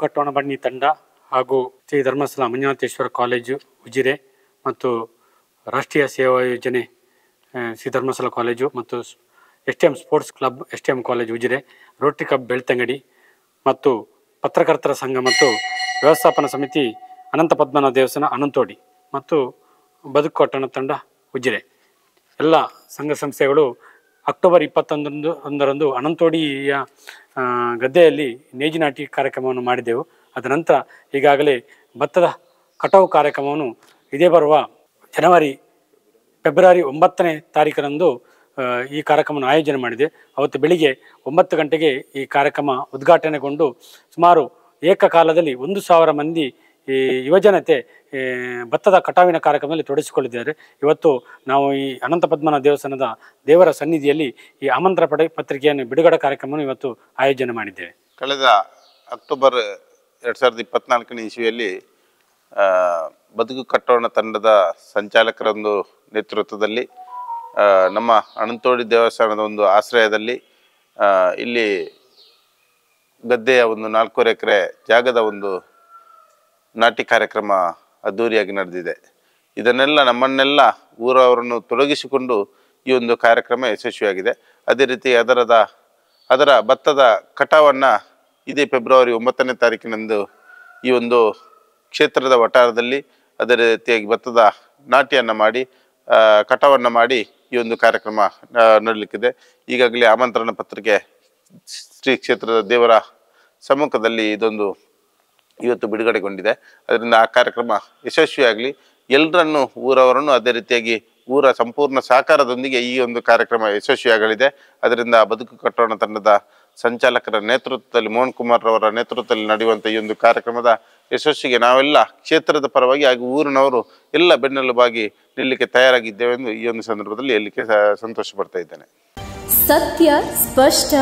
ಕಟ್ಟೋಣ ಬನ್ನಿ ತಂಡ ಹಾಗೂ ಶ್ರೀ ಧರ್ಮಸ್ಥಳ ಮಂಜುನಾಥೇಶ್ವರ ಕಾಲೇಜು ಉಜಿರೆ ಮತ್ತು ರಾಷ್ಟ್ರೀಯ ಸೇವಾ ಯೋಜನೆ ಶ್ರೀ ಧರ್ಮಸ್ಥಳ ಕಾಲೇಜು ಮತ್ತು STM sports club STM college Ujire, Rotary club Belthangady ಮತ್ತು ಪತ್ರಕರ್ತರ ಸಂಘ ಮತ್ತು ವ್ಯವಸ್ಥಾಪನಾ ಸಮಿತಿ ಅನಂತ ಪದ್ಮನಾಭ ದೇವಸ್ಥಾನ ಅನಂತೋಡಿ ಮತ್ತು ಬದುಕು ಕಟ್ಟೋಣ ತಂಡ ಉಜಿರೆ ಎಲ್ಲ ಸಂಘ ಸಂಸ್ಥೆಗಳು ಅಕ್ಟೋಬರ್ 21ರಂದು ಅನಂತೋಡಿಯ ಗದ್ದೆಯಲ್ಲಿ ನೇಜಿನಾಟಿ ಕಾರ್ಯಕ್ರಮವನ್ನು ಮಾಡಿದೆವು. ಅದ ನಂತರ ಈಗಾಗಲೇ ಭತ್ತದ ಕಟಾವು ಕಾರ್ಯಕ್ರಮವನ್ನು ಇದೇ ಬರುವ ಫೆಬ್ರವರಿ 9ನೇ ತಾರೀಕರಂದು ಈ ಕಾರ್ಯಕ್ರಮವನ್ನು ಆಯೋಜನೆ ಮಾಡಿದೆ. ಅವತ್ತು ಬೆಳಿಗ್ಗೆ 9 ಗಂಟೆಗೆ ಈ ಕಾರ್ಯಕ್ರಮ ಉದ್ಘಾಟನೆಗೊಂಡು ಸುಮಾರು ಏಕಕಾಲದಲ್ಲಿ 1,000 ಮಂದಿ ಈ ಯುವಜನತೆ ಭತ್ತದ ಕಟಾವಿನ ಕಾರ್ಯಕ್ರಮದಲ್ಲಿ ತೊಡಗಿಸಿಕೊಂಡಿದ್ದಾರೆ. ಇವತ್ತು ನಾವು ಈ ಅನಂತ ಪದ್ಮನಾಭ ದೇವಸ್ಥಾನದ ದೇವರ ಸನ್ನಿಧಿಯಲ್ಲಿ ಈ ಆಮಂತ್ರಣ ಪತ್ರಿಕೆಯನ್ನು ಬಿಡುಗಡೆ ಕಾರ್ಯಕ್ರಮವನ್ನು ಇವತ್ತು ಆಯೋಜನೆ ಮಾಡಿದ್ದೇವೆ. ಕಳೆದ ಅಕ್ಟೋಬರ್ 2024ನೇ ಇಸ್ವಿಯಲ್ಲಿ ಬದುಕು ಕಟ್ಟೋಣ ತಂಡದ ಸಂಚಾಲಕರೊಂದು ನೇತೃತ್ವದಲ್ಲಿ ನಮ್ಮ ಅನಂತೋಡಿ ದೇವಸ್ಥಾನದ ಒಂದು ಆಶ್ರಯದಲ್ಲಿ ಇಲ್ಲಿ ಗದ್ದೆಯ ಒಂದು 4 ಎಕರೆ ಜಾಗದ ಒಂದು ನಾಟಿ ಕಾರ್ಯಕ್ರಮ ಅದ್ದೂರಿಯಾಗಿ ನಡೆದಿದೆ. ಇದನ್ನೆಲ್ಲ ನಮ್ಮನ್ನೆಲ್ಲ ಊರವರನ್ನು ತೊಡಗಿಸಿಕೊಂಡು ಈ ಒಂದು ಕಾರ್ಯಕ್ರಮ ಯಶಸ್ವಿಯಾಗಿದೆ. ಅದೇ ರೀತಿ ಅದರ ಭತ್ತದ ಕಟಾವನ್ನು ಇದೇ ಫೆಬ್ರವರಿ 9ನೇ ತಾರೀಕಿನಂದು ಈ ಒಂದು ಕ್ಷೇತ್ರದ ವಠಾರದಲ್ಲಿ ಅದೇ ರೀತಿಯಾಗಿ ಭತ್ತದ ನಾಟಿಯನ್ನು ಮಾಡಿ ಕಟಾವನ್ನು ಮಾಡಿ ಈ ಒಂದು ಕಾರ್ಯಕ್ರಮ ನಡೆಯಲಿಕ್ಕಿದೆ. ಈಗಾಗಲೇ ಆಮಂತ್ರಣ ಪತ್ರಿಕೆ ಶ್ರೀ ಕ್ಷೇತ್ರದ ದೇವರ ಸಮ್ಮುಖದಲ್ಲಿ ಇದೊಂದು ಇವತ್ತು ಬಿಡುಗಡೆಗೊಂಡಿದೆ. ಅದರಿಂದ ಆ ಕಾರ್ಯಕ್ರಮ ಯಶಸ್ವಿಯಾಗಲಿ, ಎಲ್ಲರನ್ನು ಊರವರನ್ನು ಅದೇ ರೀತಿಯಾಗಿ ಊರ ಸಂಪೂರ್ಣ ಸಹಕಾರದೊಂದಿಗೆ ಈ ಒಂದು ಕಾರ್ಯಕ್ರಮ ಯಶಸ್ವಿಯಾಗಲಿದೆ. ಅದರಿಂದ ಬದುಕು ಕಟ್ಟೋಣ ತಂಡದ ಸಂಚಾಲಕರ ನೇತೃತ್ವದಲ್ಲಿ ಮೋಹನ್ ಕುಮಾರ್ ಅವರ ನೇತೃತ್ವದಲ್ಲಿ ನಡೆಯುವಂಥ ಈ ಒಂದು ಕಾರ್ಯಕ್ರಮದ ಯಶಸ್ವಿಗೆ ನಾವೆಲ್ಲ ಕ್ಷೇತ್ರದ ಪರವಾಗಿ ಹಾಗೂ ಊರಿನವರು ಎಲ್ಲ ಬೆನ್ನೆಲುಬಾಗಿ ನಿಲ್ಲಕ್ಕೆ ತಯಾರಾಗಿದ್ದೇವೆ ಎಂದು ಈ ಒಂದು ಸಂದರ್ಭದಲ್ಲಿ ಹೇಳಲಿಕ್ಕೆ ಸಂತೋಷ ಪಡ್ತಾ ಇದ್ದೇನೆ. ಸತ್ಯ, ಸ್ಪಷ್ಟ,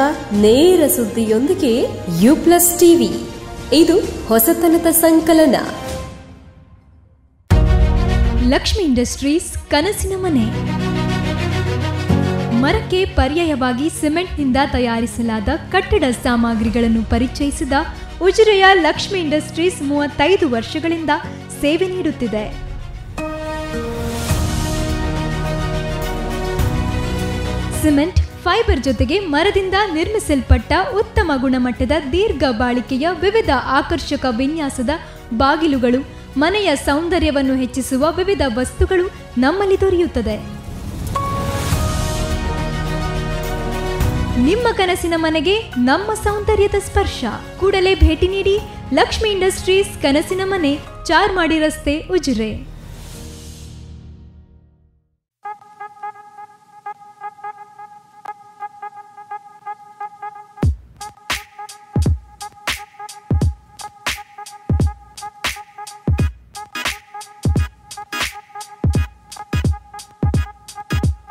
ನೇರ ಸುದ್ದಿಯೊಂದಿಗೆ U+ TV. ಇದು ಹೊಸತನದ ಸಂಕಲನ. ಲಕ್ಷ್ಮಿ ಇಂಡಸ್ಟ್ರೀಸ್ ಕನಸಿನ ಮನೆ. ಮರಕ್ಕೆ ಪರ್ಯಾಯವಾಗಿ ಸಿಮೆಂಟ್ನಿಂದ ತಯಾರಿಸಲಾದ ಕಟ್ಟಡ ಸಾಮಗ್ರಿಗಳನ್ನು ಪರಿಚಯಿಸಿದ ಉಜಿರೆಯ ಲಕ್ಷ್ಮಿ ಇಂಡಸ್ಟ್ರೀಸ್ 35 ವರ್ಷಗಳಿಂದ ಸೇವೆ ನೀಡುತ್ತಿದೆ. ಸಿಮೆಂಟ್, ಫೈಬರ್ ಜೊತೆಗೆ ಮರದಿಂದ ನಿರ್ಮಿಸಲ್ಪಟ್ಟ ಉತ್ತಮ ಗುಣಮಟ್ಟದ ದೀರ್ಘ ಬಾಳಿಕೆಯ ವಿವಿಧ ಆಕರ್ಷಕ ವಿನ್ಯಾಸದ ಬಾಗಿಲುಗಳು, ಮನೆಯ ಸೌಂದರ್ಯವನ್ನು ಹೆಚ್ಚಿಸುವ ವಿವಿಧ ವಸ್ತುಗಳು ನಮ್ಮಲ್ಲಿ ದೊರೆಯುತ್ತದೆ. ನಿಮ್ಮ ಕನಸಿನ ಮನೆಗೆ ನಮ್ಮ ಸೌಂದರ್ಯದ ಸ್ಪರ್ಶ. ಕೂಡಲೇ ಭೇಟಿ ನೀಡಿ ಲಕ್ಷ್ಮಿ ಇಂಡಸ್ಟ್ರೀಸ್ ಕನಸಿನ ಮನೆ, ಚಾರ್ಮಾಡಿ ರಸ್ತೆ, ಉಜಿರೆ.